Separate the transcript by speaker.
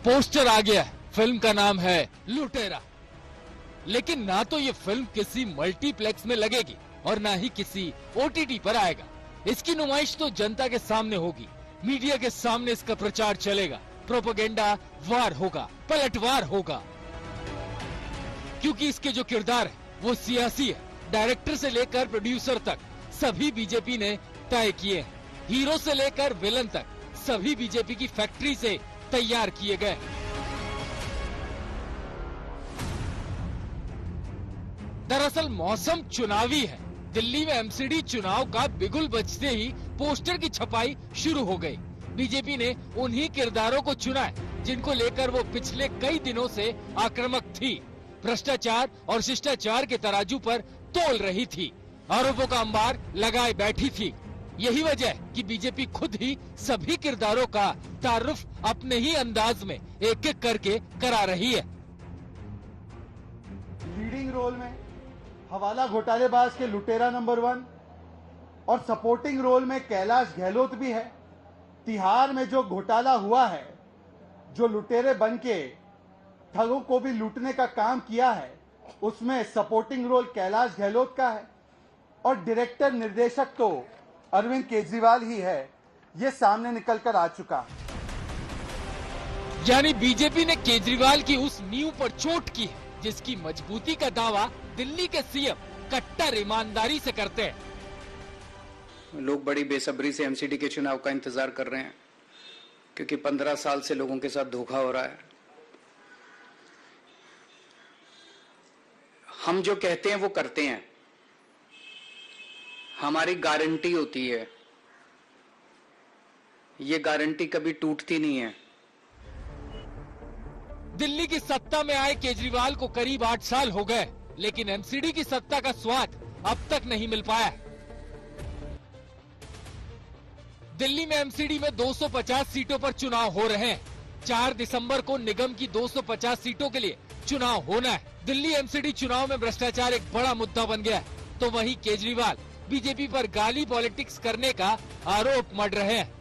Speaker 1: Poster आ गया है। Film का नाम है लुटेरा। लेकिन ना तो ये फिल्म किसी मल्टीप्लेक्स में लगेगी और ना ही किसी ओटीटी पर आएगा। इसकी नुमाइश तो जनता के सामने होगी, मीडिया के सामने इसका प्रचार चलेगा, प्रोपेगेंडा वार होगा, पलटवार होगा। क्योंकि इसके जो किरदार है वो सियासी है। डायरेक्टर से लेकर प्रोड्यूसर तक सभी बीजेपी ने तय किए हैं। हीरो से लेकर विलन तक सभी बीजेपी की फैक्ट्री से तैयार किए गए। दरअसल मौसम चुनावी है। दिल्ली में एमसीडी चुनाव का बिगुल बजते ही पोस्टर की छपाई शुरू हो गई। बीजेपी ने उन्हीं किरदारों को चुना है जिनको लेकर वो पिछले कई दिनों से आक्रामक थी। भ्रष्टाचार और शिष्टाचार के तराजू पर तोल रही थी, आरोपों का अंबार लगाए बैठी थी। यही वजह है कि बीजेपी खुद ही सभी किरदारों का तारुफ अपने ही अंदाज में एक एक करके करा रही है।
Speaker 2: लीडिंग रोल में हवाला घोटालेबाज के लुटेरा नंबर 1 और सपोर्टिंग रोल में कैलाश गहलोत भी है। तिहाड़ में जो घोटाला हुआ है, जो लुटेरे बन के ठगों को भी लूटने का काम किया है, उसमें सपोर्टिंग रोल कैलाश गहलोत का है और डायरेक्टर निर्देशक तो अरविंद केजरीवाल ही है। ये सामने निकलकर आ चुका।
Speaker 1: यानी बीजेपी ने केजरीवाल की उस नींव पर चोट की है जिसकी मजबूती का दावा दिल्ली के सीएम कट्टर ईमानदारी से करते हैं।
Speaker 3: लोग बड़ी बेसब्री से एमसीडी के चुनाव का इंतजार कर रहे हैं क्योंकि 15 साल से लोगों के साथ धोखा हो रहा है। हम जो कहते हैं वो करते हैं, हमारी गारंटी होती है, ये गारंटी कभी टूटती नहीं है।
Speaker 1: दिल्ली की सत्ता में आए केजरीवाल को करीब 8 साल हो गए, लेकिन एमसीडी की सत्ता का स्वाद अब तक नहीं मिल पाया। दिल्ली में एमसीडी में 250 सीटों पर चुनाव हो रहे हैं। 4 दिसंबर को निगम की 250 सीटों के लिए चुनाव होना है। दिल्ली एमसीडी चुनाव में भ्रष्टाचार एक बड़ा मुद्दा बन गया है, तो वहीं केजरीवाल बीजेपी पर गाली पॉलिटिक्स करने का आरोप मढ़ रहे हैं।